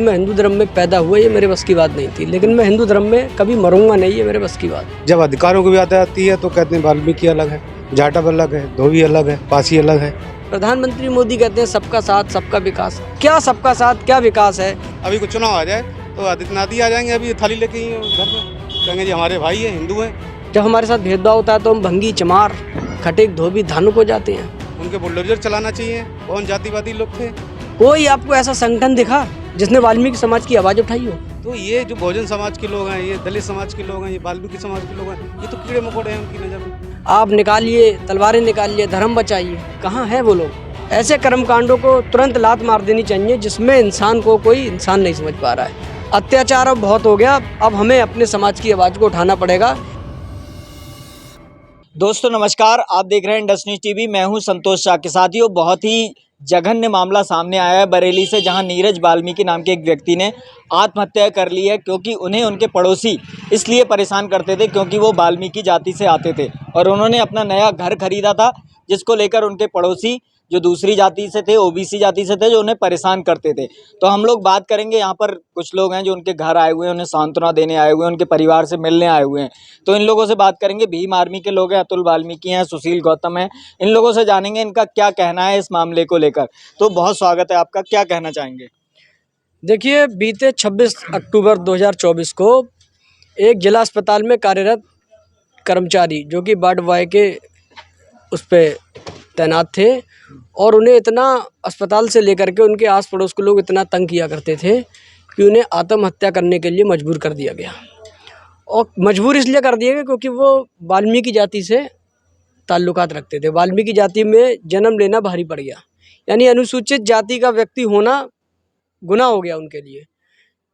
मैं हिंदू धर्म में पैदा हुआ, ये मेरे बस की बात नहीं थी, लेकिन मैं हिंदू धर्म में कभी मरूंगा नहीं, ये मेरे बस की बात। जब अधिकारों की बात आती है तो कहते हैं वाल्मीकि अलग है, जाटव अलग है, धोबी अलग है, पासी अलग है। प्रधानमंत्री मोदी कहते हैं सबका साथ सबका विकास। क्या सबका साथ क्या विकास है? अभी कुछ चुनाव आ जाए तो आदित्यनाथ ही आ जाएंगे, अभी थाली लेके ही घर में कहेंगे जी हमारे भाई है, हिंदू हैं। जब हमारे साथ भेदभाव होता है तो हम भंगी, चमार, खटेक, धोबी, धानुक हो जाते हैं। उनके बुलडोजर चलाना चाहिए। कौन जातिवादी लोग थे? कोई आपको ऐसा संगठन दिखा जिसने वाल्मीकि समाज की आवाज़ उठाई हो? तो ये जो बहुजन समाज के लोग हैं, ये दलित समाज के लोग हैं, ये वाल्मीकि समाज के लोग हैं, ये तो कीड़े मकोड़े हैं उनकी नज़र में। आप निकालिए, तलवारें निकालिए, धर्म बचाइए, कहाँ हैं वो लोग? ऐसे कर्मकांडों को तुरंत लात मार देनी चाहिए जिसमें इंसान को कोई इंसान नहीं समझ पा रहा है। अत्याचार अब बहुत हो गया, अब हमें अपने समाज की आवाज़ को उठाना पड़ेगा। दोस्तों नमस्कार, आप देख रहे हैं इंडस न्यूज़ टीवी। मैं हूं संतोष शाह के। साथियों, बहुत ही जघन्य मामला सामने आया है बरेली से, जहां नीरज वाल्मीकि नाम के एक व्यक्ति ने आत्महत्या कर ली है, क्योंकि उन्हें उनके पड़ोसी इसलिए परेशान करते थे क्योंकि वो वाल्मीकि जाति से आते थे और उन्होंने अपना नया घर खरीदा था, जिसको लेकर उनके पड़ोसी जो दूसरी जाति से थे, ओबीसी जाति से थे, जो उन्हें परेशान करते थे। तो हम लोग बात करेंगे, यहाँ पर कुछ लोग हैं जो उनके घर आए हुए हैं, उन्हें सांत्वना देने आए हुए हैं, उनके परिवार से मिलने आए हुए हैं। तो इन लोगों से बात करेंगे। भीम आर्मी के लोग हैं, अतुल वाल्मीकि हैं, सुशील गौतम हैं। इन लोगों से जानेंगे इनका क्या कहना है इस मामले को लेकर। तो बहुत स्वागत है आपका, क्या कहना चाहेंगे? देखिए, बीते 26 अक्टूबर 2024 को एक जिला अस्पताल में कार्यरत कर्मचारी जो कि वार्ड बॉय के उस पर तैनात थे, और उन्हें इतना अस्पताल से लेकर के उनके आस पड़ोस के लोग इतना तंग किया करते थे कि उन्हें आत्महत्या करने के लिए मजबूर कर दिया गया। और मजबूर इसलिए कर दिया गया क्योंकि वो वाल्मीकि जाति से ताल्लुकात रखते थे। वाल्मीकि जाति में जन्म लेना भारी पड़ गया, यानी अनुसूचित जाति का व्यक्ति होना गुनाह हो गया उनके लिए।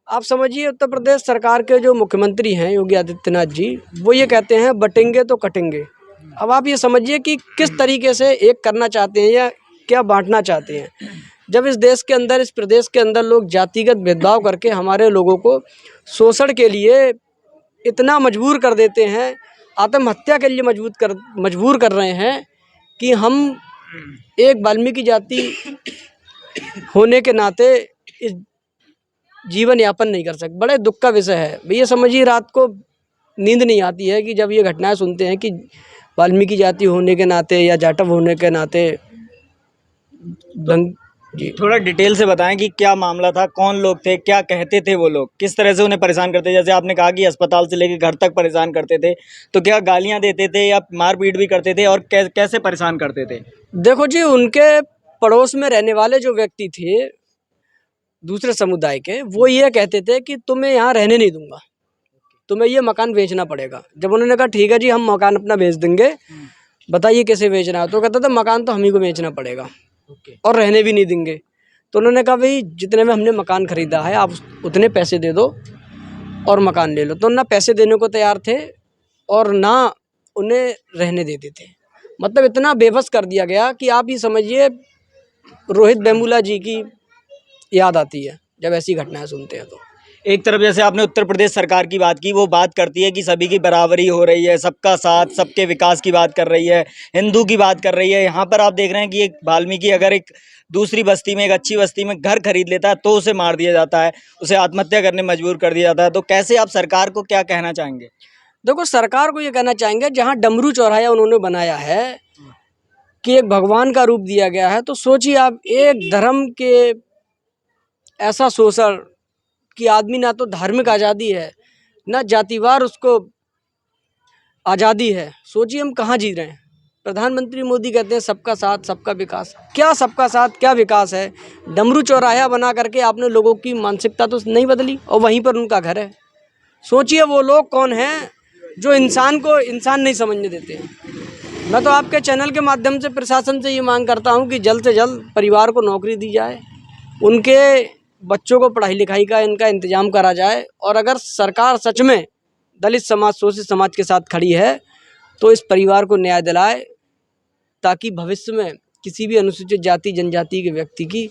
आप समझिए, उत्तर प्रदेश सरकार के जो मुख्यमंत्री हैं योगी आदित्यनाथ जी, वो ये कहते हैं बटेंगे तो कटेंगे। अब आप ये समझिए कि किस तरीके से एक करना चाहते हैं या क्या बांटना चाहते हैं। जब इस देश के अंदर, इस प्रदेश के अंदर लोग जातिगत भेदभाव करके हमारे लोगों को शोषण के लिए इतना मजबूर कर देते हैं, आत्महत्या के लिए मजबूर कर रहे हैं कि हम एक वाल्मीकि जाति होने के नाते इस जीवन यापन नहीं कर सकते। बड़े दुख का विषय है भैया। समझिए, रात को नींद नहीं आती है कि जब ये घटनाएं सुनते हैं कि वाल्मीकि जाति होने के नाते या जाटव होने के नाते जी। थोड़ा डिटेल से बताएं कि क्या मामला था, कौन लोग थे, क्या कहते थे वो लोग, किस तरह से उन्हें परेशान करते थे? जैसे आपने कहा कि अस्पताल से लेकर घर तक परेशान करते थे, तो क्या गालियां देते थे या मारपीट भी करते थे, और कैसे परेशान करते थे? देखो जी, उनके पड़ोस में रहने वाले जो व्यक्ति थे दूसरे समुदाय के, वो ये कहते थे कि तुम्हें यहाँ रहने नहीं दूंगा, तुम्हें ये मकान बेचना पड़ेगा। जब उन्होंने कहा ठीक है जी, हम मकान अपना बेच देंगे, बताइए कैसे बेचना है, तो कहता था मकान तो हम ही को बेचना पड़ेगा और रहने भी नहीं देंगे। तो उन्होंने कहा भाई, जितने में हमने मकान खरीदा है आप उतने पैसे दे दो और मकान ले लो। तो ना पैसे देने को तैयार थे और ना उन्हें रहने देते थे। मतलब इतना बेबस कर दिया गया कि आप ही समझिए, रोहित वेमुला जी की याद आती है जब ऐसी घटनाएं सुनते हैं। तो एक तरफ जैसे आपने उत्तर प्रदेश सरकार की बात की, वो बात करती है कि सभी की बराबरी हो रही है, सबका साथ, सबके विकास की बात कर रही है, हिंदू की बात कर रही है। यहाँ पर आप देख रहे हैं कि एक वाल्मीकि अगर एक दूसरी बस्ती में, एक अच्छी बस्ती में घर खरीद लेता है तो उसे मार दिया जाता है, उसे आत्महत्या करने मजबूर कर दिया जाता है। तो कैसे आप सरकार को क्या कहना चाहेंगे? देखो, सरकार को ये कहना चाहेंगे, जहाँ डमरू चौराहा उन्होंने बनाया है कि एक भगवान का रूप दिया गया है, तो सोचिए आप, एक धर्म के ऐसा शोषण कि आदमी ना तो धार्मिक आज़ादी है, ना जातिवार उसको आज़ादी है। सोचिए हम कहाँ जी रहे हैं। प्रधानमंत्री मोदी कहते हैं सबका साथ सबका विकास। क्या सबका साथ क्या विकास है? डमरू चौराहा बना करके आपने लोगों की मानसिकता तो नहीं बदली, और वहीं पर उनका घर है। सोचिए वो लोग कौन हैं जो इंसान को इंसान नहीं समझने देते हैं। मैं तो आपके चैनल के माध्यम से प्रशासन से ये मांग करता हूँ कि जल्द से जल्द परिवार को नौकरी दी जाए, उनके बच्चों को पढ़ाई लिखाई का इनका इंतजाम करा जाए, और अगर सरकार सच में दलित समाज, शोषित समाज के साथ खड़ी है तो इस परिवार को न्याय दिलाए, ताकि भविष्य में किसी भी अनुसूचित जाति जनजाति के व्यक्ति की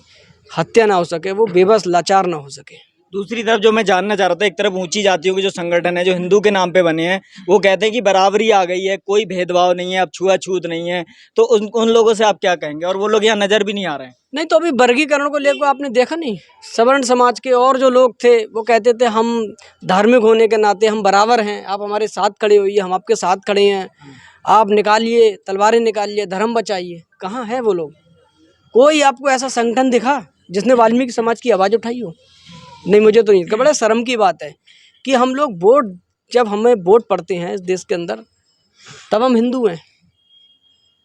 हत्या ना हो सके, वो बेबस लाचार ना हो सके। दूसरी तरफ जो मैं जानना चाह रहा था, एक तरफ ऊंची जातियों के जो संगठन है जो हिंदू के नाम पे बने हैं, वो कहते हैं कि बराबरी आ गई है, कोई भेदभाव नहीं है, अब छुआछूत नहीं है, तो उन लोगों से आप क्या कहेंगे? और वो लोग यहाँ नजर भी नहीं आ रहे हैं। नहीं तो अभी वर्गीकरण को लेकर आपने देखा नहीं, सवर्ण समाज के और जो लोग थे वो कहते थे हम धार्मिक होने के नाते हम बराबर हैं, आप हमारे साथ खड़े होइए, हम आपके साथ खड़े हैं, आप निकालिए तलवारें, निकालिए धर्म बचाइए। कहाँ है वो लोग? कोई आपको ऐसा संगठन दिखा जिसने वाल्मीकि समाज की आवाज़ उठाई हो? नहीं, मुझे तो नहीं। बड़ा शर्म की बात है कि हम लोग वोट, जब हमें वोट पड़ते हैं इस देश के अंदर, तब हम हिंदू हैं,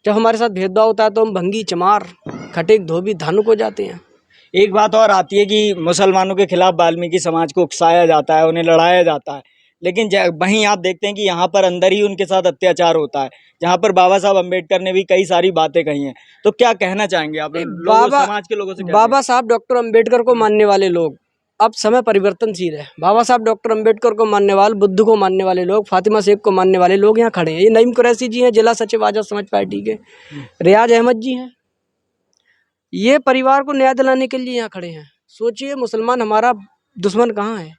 जब हमारे साथ भेदभाव होता है तो हम भंगी, चमार, खटेक, धोबी, धानुक हो जाते हैं। एक बात और आती है कि मुसलमानों के खिलाफ वाल्मीकि समाज को उकसाया जाता है, उन्हें लड़ाया जाता है, लेकिन वहीं आप देखते हैं कि यहाँ पर अंदर ही उनके साथ अत्याचार होता है, जहाँ पर बाबा साहब अम्बेडकर ने भी कई सारी बातें कही हैं। तो क्या कहना चाहेंगे आप समाज के लोगों से? बाबा साहब डॉक्टर अम्बेडकर को मानने वाले लोग, अब समय परिवर्तनशील है, बाबा साहब डॉक्टर अम्बेडकर को मानने वाले, बुद्ध को मानने वाले लोग, फातिमा शेख को मानने वाले लोग यहाँ खड़े हैं। ये नईम कुरैशी जी हैं, जिला सचिव आजाद समाज पार्टी के, रियाज अहमद जी हैं, ये परिवार को न्याय दिलाने के लिए यहाँ खड़े हैं। सोचिए मुसलमान हमारा दुश्मन कहाँ है,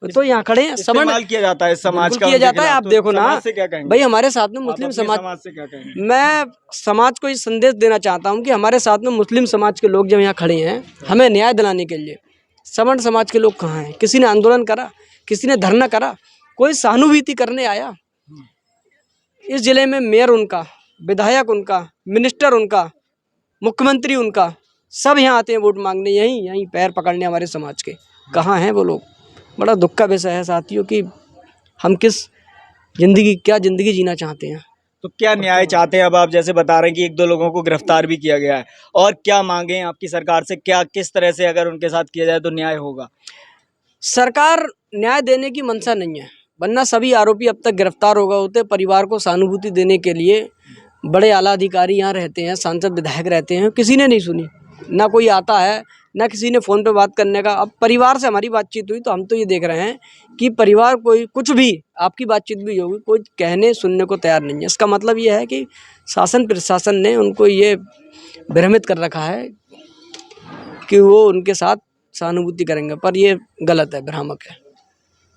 तो यहाँ खड़े हैं। इस्तेमाल किया जाता है समाज का, किया जाता है। आप देखो ना भाई, हमारे साथ में मुस्लिम समाज से क्या कहेंगे? मैं समाज को ये संदेश देना चाहता हूँ कि हमारे साथ में मुस्लिम समाज के लोग जब यहाँ खड़े हैं हमें न्याय दिलाने के लिए, सवर्ण समाज के लोग कहाँ हैं? किसी ने आंदोलन करा? किसी ने धरना करा? कोई सहानुभूति करने आया? इस जिले में मेयर उनका, विधायक उनका, मिनिस्टर उनका, मुख्यमंत्री उनका, सब यहाँ आते हैं वोट मांगने, यहीं पैर पकड़ने हमारे समाज के। कहाँ हैं वो लोग? बड़ा दुख का विषय है साथियों कि हम क्या ज़िंदगी जीना चाहते हैं। तो क्या न्याय चाहते हैं अब आप? जैसे बता रहे हैं कि एक दो लोगों को गिरफ्तार भी किया गया है, और क्या मांगे आपकी सरकार से? क्या किस तरह से अगर उनके साथ किया जाए तो न्याय होगा? सरकार न्याय देने की मंशा नहीं है, वरना सभी आरोपी अब तक गिरफ्तार हो गए होते। परिवार को सहानुभूति देने के लिए बड़े आला अधिकारी यहाँ रहते हैं, सांसद विधायक रहते हैं, किसी ने नहीं सुनी, ना कोई आता है, ना किसी ने फ़ोन पे बात करने का। अब परिवार से हमारी बातचीत हुई तो हम तो ये देख रहे हैं कि परिवार कोई कुछ भी, आपकी बातचीत भी होगी, कोई कहने सुनने को तैयार नहीं है। इसका मतलब ये है कि शासन प्रशासन ने उनको ये भ्रमित कर रखा है कि वो उनके साथ सहानुभूति करेंगे, पर ये गलत है, भ्रामक है।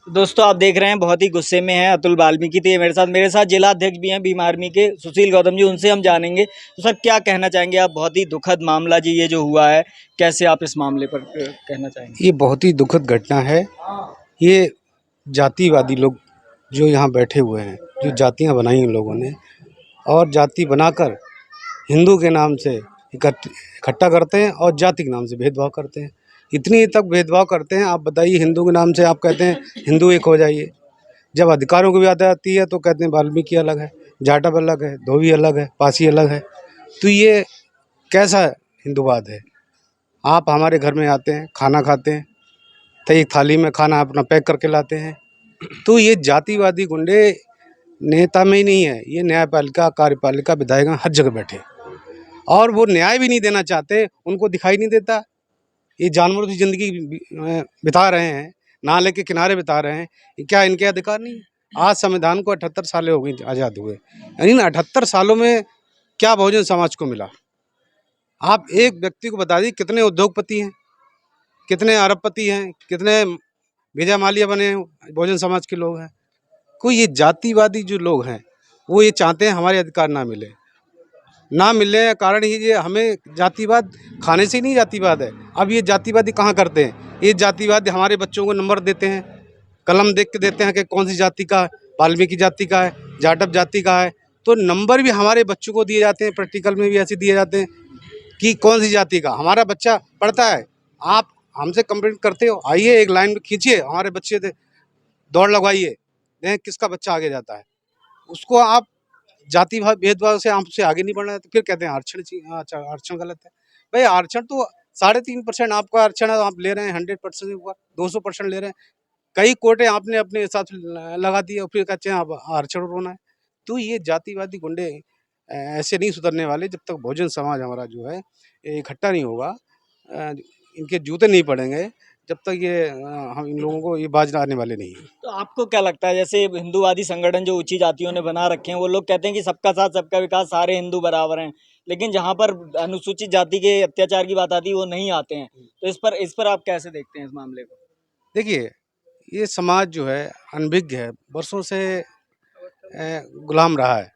दोस्तों आप देख रहे हैं बहुत ही गुस्से में है अतुल वाल्मीकि। तो ये मेरे साथ जिला अध्यक्ष भी हैं भीम आर्मी के, सुशील गौतम जी, उनसे हम जानेंगे। तो सर क्या कहना चाहेंगे आप? बहुत ही दुखद मामला जी ये जो हुआ है, कैसे आप इस मामले पर कहना चाहेंगे? ये बहुत ही दुखद घटना है। ये जातिवादी लोग जो यहाँ बैठे हुए हैं, जो जातियाँ बनाई उन लोगों ने, और जाति बनाकर हिंदू के नाम से इकट्ठा करते हैं और जाति के नाम से भेदभाव करते हैं। इतनी तक भेदभाव करते हैं। आप बताइए, हिंदू के नाम से आप कहते हैं हिंदू एक हो जाइए, जब अधिकारों की बात आती है तो कहते हैं वाल्मीकि अलग है, जाटव अलग है, धोबी अलग है, पासी अलग है। तो ये कैसा हिंदूवाद है? आप हमारे घर में आते हैं, खाना खाते हैं, तो एक थाली में खाना अपना पैक करके लाते हैं। तो ये जातिवादी गुंडे नेता में ही नहीं है, ये न्यायपालिका, कार्यपालिका, विधायक हर जगह बैठे, और वो न्याय भी नहीं देना चाहते। उनको दिखाई नहीं देता ये जानवरों की ज़िंदगी बिता रहे हैं, नाले के किनारे बिता रहे हैं। क्या इनके अधिकार नहीं? आज संविधान को 78 सालें हो गई आज़ाद हुए, यानी 78 सालों में क्या बहुजन समाज को मिला? आप एक व्यक्ति को बता दी कितने उद्योगपति हैं, कितने अरबपति हैं, कितने भेजा मालिया बने हैं, बहुजन समाज के लोग हैं। कोई ये जातिवादी जो लोग हैं वो ये चाहते हैं हमारे अधिकार ना मिले, ना मिलने का कारण ही ये हमें जातिवाद खाने से ही नहीं जातिवाद है। अब ये जातिवादी कहाँ करते हैं? ये जातिवादी हमारे बच्चों को नंबर देते हैं, कलम देख के देते हैं कि कौन सी जाति का, वाल्मीकि जाति का है, जाटव जाति का है, तो नंबर भी हमारे बच्चों को दिए जाते हैं। प्रैक्टिकल में भी ऐसे दिए जाते हैं कि कौन सी जाति का हमारा बच्चा पढ़ता है। आप हमसे कंप्लेंट करते हो, आइए एक लाइन में खींचिए, हमारे बच्चे से दौड़ लगवाइए, देखें किसका बच्चा आगे जाता है। उसको आप जाति भेदभाव से आपसे आगे नहीं बढ़ना है, तो फिर कहते हैं आरक्षण आरक्षण गलत है। भाई आरक्षण तो 3.5% आपका आरक्षण है, आप ले रहे हैं 100% के ऊपर 200% ले रहे हैं। कई कोटे आपने अपने हिसाब से लगा दिए और फिर कहते हैं आप आरक्षण रोना है। तो ये जातिवादी गुंडे ऐसे नहीं सुधरने वाले जब तक बहुजन समाज हमारा जो है इकट्ठा नहीं होगा, इनके जूते नहीं पड़ेंगे, जब तक ये हम इन लोगों को ये बाज आने वाले नहीं हैं। तो आपको क्या लगता है, जैसे हिंदूवादी संगठन जो ऊंची जातियों ने बना रखे हैं, वो लोग कहते हैं कि सबका साथ सबका विकास, सारे हिंदू बराबर हैं, लेकिन जहां पर अनुसूचित जाति के अत्याचार की बात आती है वो नहीं आते हैं। तो इस पर आप कैसे देखते हैं इस मामले को? देखिए, ये समाज जो है अनभिज्ञ है, वर्षों से गुलाम रहा है,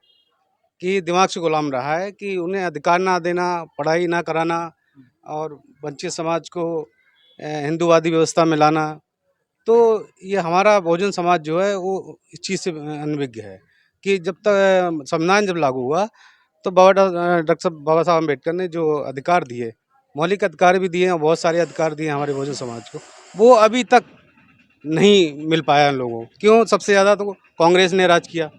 कि दिमाग से गुलाम रहा है कि उन्हें अधिकार ना देना, पढ़ाई ना कराना और वंचित समाज को हिंदूवादी व्यवस्था में लाना। तो ये हमारा बहुजन समाज जो है वो इस चीज़ से अनभिज्ञ है कि जब तक संविधान जब लागू हुआ तो डॉक्टर बाबा साहब अम्बेडकर ने जो अधिकार दिए, मौलिक अधिकार भी दिए और बहुत सारे अधिकार दिए हमारे बहुजन समाज को, वो अभी तक नहीं मिल पाया उन लोगों को। क्यों? सबसे ज़्यादा तो कांग्रेस ने राज किया।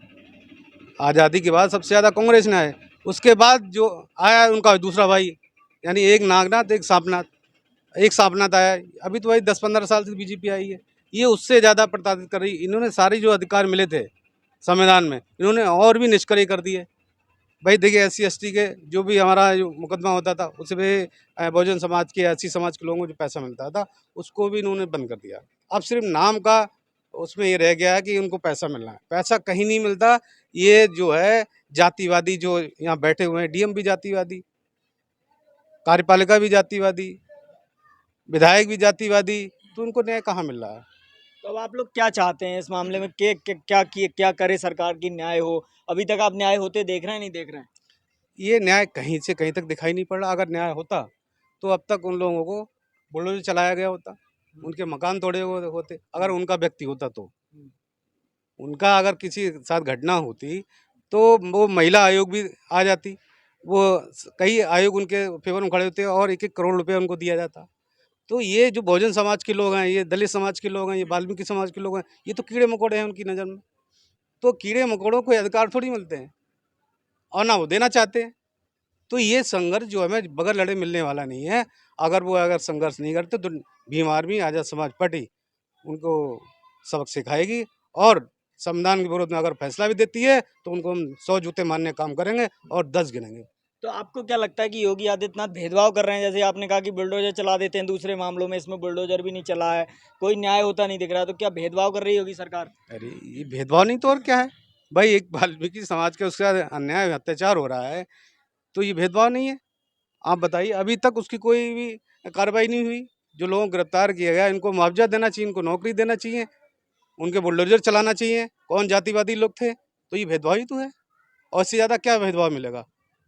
आज़ादी के बाद सबसे ज़्यादा कांग्रेस ने आए, उसके बाद जो आया उनका दूसरा भाई, यानी एक नागनाथ एक सांपनाथ, एक सांपनाथ आया। अभी तो भाई 10-15 साल से बीजेपी आई है, ये उससे ज़्यादा प्रताड़ित कर रही। इन्होंने सारे जो अधिकार मिले थे संविधान में, इन्होंने और भी निष्क्रिय कर दिए। भाई देखिए, SC ST के जो भी हमारा जो मुकदमा होता था उसमें बहुजन समाज के, SC समाज के लोगों को जो पैसा मिलता था उसको भी इन्होंने बंद कर दिया। अब सिर्फ नाम का उसमें ये रह गया है कि उनको पैसा मिलना है, पैसा कहीं नहीं मिलता। ये जो है जातिवादी जो यहाँ बैठे हुए हैं, DM भी जातिवादी, कार्यपालिका भी जातिवादी, विधायक भी जातिवादी, तो उनको न्याय कहाँ मिल रहा है? तो अब आप लोग क्या चाहते हैं इस मामले में क्या करे सरकार की न्याय हो? अभी तक आप न्याय होते देख रहे हैं नहीं देख रहे हैं? ये न्याय कहीं से कहीं तक दिखाई नहीं पड़ रहा। अगर न्याय होता तो अब तक उन लोगों को बुलडोजर चलाया गया होता, उनके मकान तोड़े हुए होते। अगर उनका व्यक्ति होता तो उनका अगर किसी के साथ घटना होती तो वो महिला आयोग भी आ जाती, वो कई आयोग उनके फेवर में खड़े होते और 1-1 करोड़ रुपया उनको दिया जाता। तो ये जो बहुजन समाज के लोग हैं, ये दलित समाज के लोग हैं, ये वाल्मीकि समाज के लोग हैं, ये तो कीड़े मकोड़े हैं उनकी नज़र में। तो कीड़े मकोड़ों को ये अधिकार थोड़ी मिलते हैं और ना वो देना चाहते हैं। तो ये संघर्ष जो हमें बगैर लड़े मिलने वाला नहीं है। अगर संघर्ष नहीं करते तो भीम आर्मी आज़ाद समाज पार्टी उनको सबक सिखाएगी और संविधान के विरोध में अगर फैसला भी देती है तो उनको हम 100 जूते मारने का काम करेंगे और 10 गिनेंगे। तो आपको क्या लगता है कि योगी आदित्यनाथ भेदभाव कर रहे हैं? जैसे आपने कहा कि बुलडोजर चला देते हैं, दूसरे मामलों में इसमें बुलडोजर भी नहीं चला है, कोई न्याय होता नहीं दिख रहा, तो क्या भेदभाव कर रही है योगी सरकार? अरे ये भेदभाव नहीं तो और क्या है भाई? एक वाल्मीकि समाज के उसके साथ अन्याय अत्याचार हो रहा है तो ये भेदभाव नहीं है? आप बताइए, अभी तक उसकी कोई भी कार्रवाई नहीं हुई। जो लोगों को गिरफ्तार किया गया इनको मुआवजा देना चाहिए, इनको नौकरी देना चाहिए, उनके बुलडोजर चलाना चाहिए। कौन जातिवादी लोग थे? तो ये भेदभाव ही तो है, और इससे ज़्यादा क्या भेदभाव मिलेगा?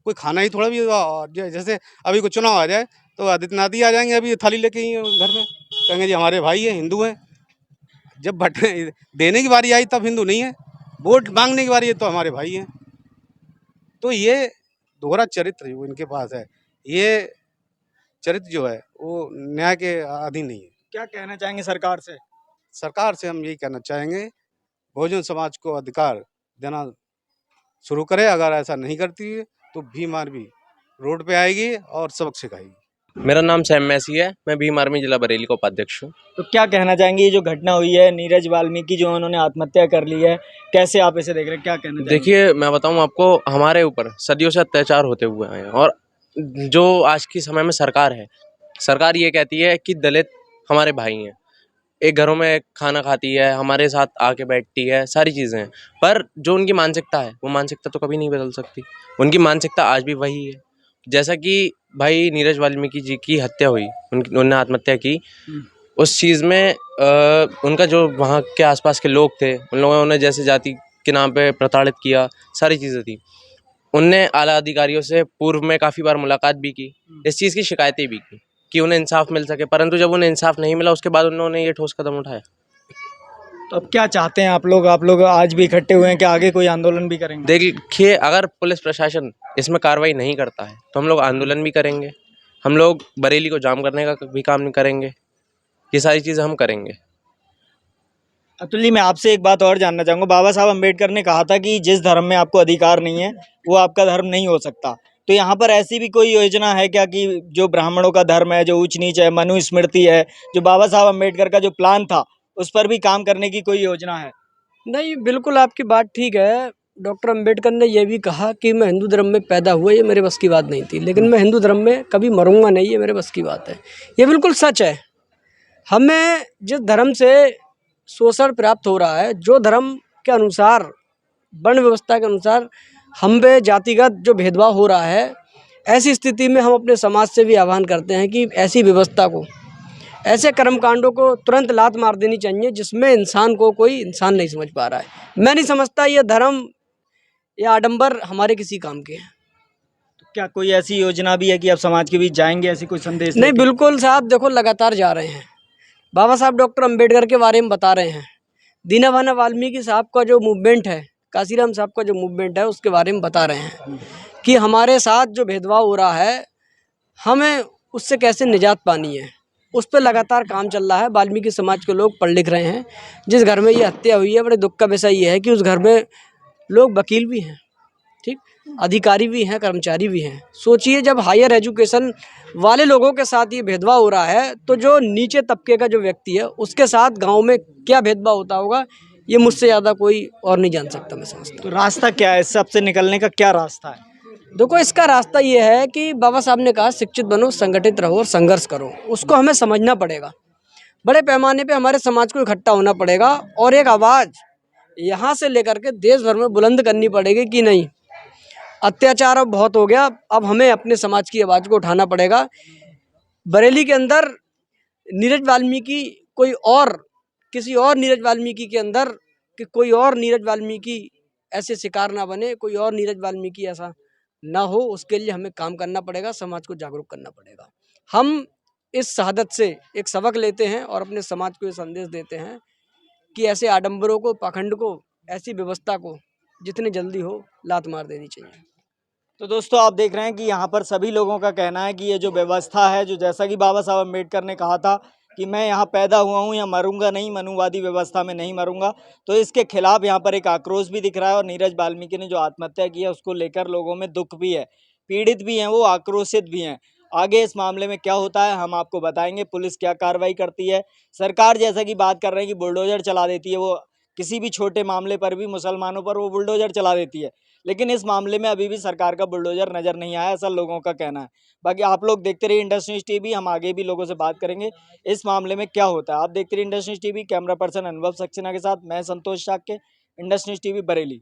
कोई खाना ही थोड़ा भी जैसे अभी कोई चुनाव आ जाए तो आदित्यनाथ ही आ जाएंगे अभी थाली लेके ही घर में, कहेंगे जी हमारे भाई हैं, हिंदू हैं। जब बट देने की बारी आई तब हिंदू नहीं है, वोट मांगने की बारी है तो हमारे भाई हैं। तो ये दोहरा चरित्र जो इनके पास है, ये चरित्र जो है वो न्याय के अधीन नहीं है। क्या कहना चाहेंगे सरकार से? सरकार से हम यही कहना चाहेंगे, बहुजन समाज को अधिकार देना शुरू करे। अगर ऐसा नहीं करती है तो भीम आर्मी रोड पे आएगी और सबक सिखाएगी। मेरा नाम सैम मैसी है, मैं भीम आर्मी जिला बरेली का उपाध्यक्ष हूँ। तो क्या कहना चाहेंगे ये जो घटना हुई है नीरज वाल्मीकि जो उन्होंने आत्महत्या कर ली है, कैसे आप इसे देख रहे हैं, क्या कहना चाहेंगे? देखिए, मैं बताऊँ आपको, हमारे ऊपर सदियों से अत्याचार होते हुए आए हैं और जो आज के समय में सरकार है, सरकार ये कहती है कि दलित हमारे भाई हैं, एक घरों में खाना खाती है, हमारे साथ आके बैठती है, सारी चीज़ें हैं। पर जो उनकी मानसिकता है वो मानसिकता तो कभी नहीं बदल सकती। उनकी मानसिकता आज भी वही है। जैसा कि भाई नीरज वाल्मीकि जी की हत्या हुई, उन्होंने आत्महत्या की, उस चीज़ में उनका जो वहाँ के आसपास के लोग थे उन लोगों ने जैसे जाति के नाम पे प्रताड़ित किया, सारी चीज़ें थी। उनने आला अधिकारियों से पूर्व में काफ़ी बार मुलाकात भी की, इस चीज़ की शिकायतें भी की कि उन्हें इंसाफ मिल सके, परंतु जब उन्हें इंसाफ नहीं मिला उसके बाद उन्होंने ये ठोस कदम उठाया। तो अब क्या चाहते हैं आप लोग? आज भी इकट्ठे हुए हैं कि आगे कोई आंदोलन भी करेंगे? देखिए, अगर पुलिस प्रशासन इसमें कार्रवाई नहीं करता है तो हम लोग आंदोलन भी करेंगे, हम लोग बरेली को जाम करने का भी काम करेंगे, ये सारी चीज़ें हम करेंगे। अतुल जी, मैं आपसे एक बात और जानना चाहूँगा। बाबा साहब अम्बेडकर ने कहा था कि जिस धर्म में आपको अधिकार नहीं है वो आपका धर्म नहीं हो सकता। तो यहाँ पर ऐसी भी कोई योजना है क्या कि जो ब्राह्मणों का धर्म है, जो ऊंच नीच है, मनुस्मृति है, जो बाबा साहब अम्बेडकर का जो प्लान था उस पर भी काम करने की कोई योजना है? नहीं, बिल्कुल आपकी बात ठीक है। डॉक्टर अंबेडकर ने यह भी कहा कि मैं हिंदू धर्म में पैदा हुआ, ये मेरे बस की बात नहीं थी, लेकिन मैं हिंदू धर्म में कभी मरूंगा नहीं, ये मेरे बस की बात है। ये बिल्कुल सच है। हमें जिस धर्म से शोषण प्राप्त हो रहा है, जो धर्म के अनुसार, वर्ण व्यवस्था के अनुसार हम पे जातिगत जो भेदभाव हो रहा है, ऐसी स्थिति में हम अपने समाज से भी आह्वान करते हैं कि ऐसी व्यवस्था को, ऐसे कर्मकांडों को तुरंत लात मार देनी चाहिए जिसमें इंसान को कोई इंसान नहीं समझ पा रहा है। मैं नहीं समझता ये धर्म या आडंबर हमारे किसी काम के हैं। क्या कोई ऐसी योजना भी है कि आप समाज के बीच जाएंगे, ऐसी कोई संदेश नहीं, लेके? बिल्कुल साहब, देखो लगातार जा रहे हैं। बाबा साहब डॉक्टर अंबेडकर के बारे में बता रहे हैं। दीना भाना वाल्मीकि साहब का जो मूवमेंट है, काशीराम साहब का जो मूवमेंट है, उसके बारे में बता रहे हैं कि हमारे साथ जो भेदभाव हो रहा है हमें उससे कैसे निजात पानी है। उस पर लगातार काम चल रहा है। वाल्मीकि समाज के लोग पढ़ लिख रहे हैं। जिस घर में ये हत्या हुई है, बड़े दुख का विषय ये है कि उस घर में लोग वकील भी हैं, ठीक, अधिकारी भी हैं, कर्मचारी भी हैं। सोचिए जब हायर एजुकेशन वाले लोगों के साथ ये भेदभाव हो रहा है तो जो नीचे तबके का जो व्यक्ति है उसके साथ गांव में क्या भेदभाव होता होगा, ये मुझसे ज़्यादा कोई और नहीं जान सकता, मैं समझता तो रास्ता क्या है, इस सबसे निकलने का क्या रास्ता है? हूं। देखो, इसका रास्ता ये है कि बाबा साहब ने कहा शिक्षित बनो, संगठित रहो और संघर्ष करो। उसको हमें समझना पड़ेगा। बड़े पैमाने पे हमारे समाज को इकट्ठा होना पड़ेगा और एक आवाज़ यहाँ से लेकर के देश भर में बुलंद करनी पड़ेगी कि नहीं, अत्याचार अब बहुत हो गया, अब हमें अपने समाज की आवाज़ को उठाना पड़ेगा। बरेली के अंदर नीरज वाल्मीकि कोई और, किसी और नीरज वाल्मीकि के अंदर कि कोई और नीरज वाल्मीकि ऐसे शिकार ना बने, कोई और नीरज वाल्मीकि ऐसा ना हो, उसके लिए हमें काम करना पड़ेगा, समाज को जागरूक करना पड़ेगा। हम इस शहादत से एक सबक लेते हैं और अपने समाज को ये संदेश देते हैं कि ऐसे आडंबरों को, पाखंड को, ऐसी व्यवस्था को जितनी जल्दी हो लात मार देनी चाहिए। तो दोस्तों आप देख रहे हैं कि यहाँ पर सभी लोगों का कहना है कि ये जो व्यवस्था है, जो जैसा कि बाबा साहब अम्बेडकर ने कहा था कि मैं यहाँ पैदा हुआ हूँ, या मरूंगा नहीं, मनुवादी व्यवस्था में नहीं मरूंगा, तो इसके खिलाफ यहाँ पर एक आक्रोश भी दिख रहा है। और नीरज वाल्मीकि ने जो आत्महत्या की है उसको लेकर लोगों में दुख भी है, पीड़ित भी हैं, वो आक्रोशित भी हैं। आगे इस मामले में क्या होता है हम आपको बताएंगे, पुलिस क्या कार्रवाई करती है। सरकार जैसा कि बात कर रहे हैं कि बुलडोजर चला देती है, वो किसी भी छोटे मामले पर भी मुसलमानों पर वो बुलडोजर चला देती है, लेकिन इस मामले में अभी भी सरकार का बुलडोजर नज़र नहीं आया, ऐसा लोगों का कहना है। बाकी आप लोग देखते रहिए इंडस न्यूज़ टीवी, हम आगे भी लोगों से बात करेंगे इस मामले में क्या होता है। आप देखते रहिए Indus news TV, camera person Anubhav Saxena के साथ मैं संतोष शाक्य, इंडस न्यूज़ टीवी बरेली।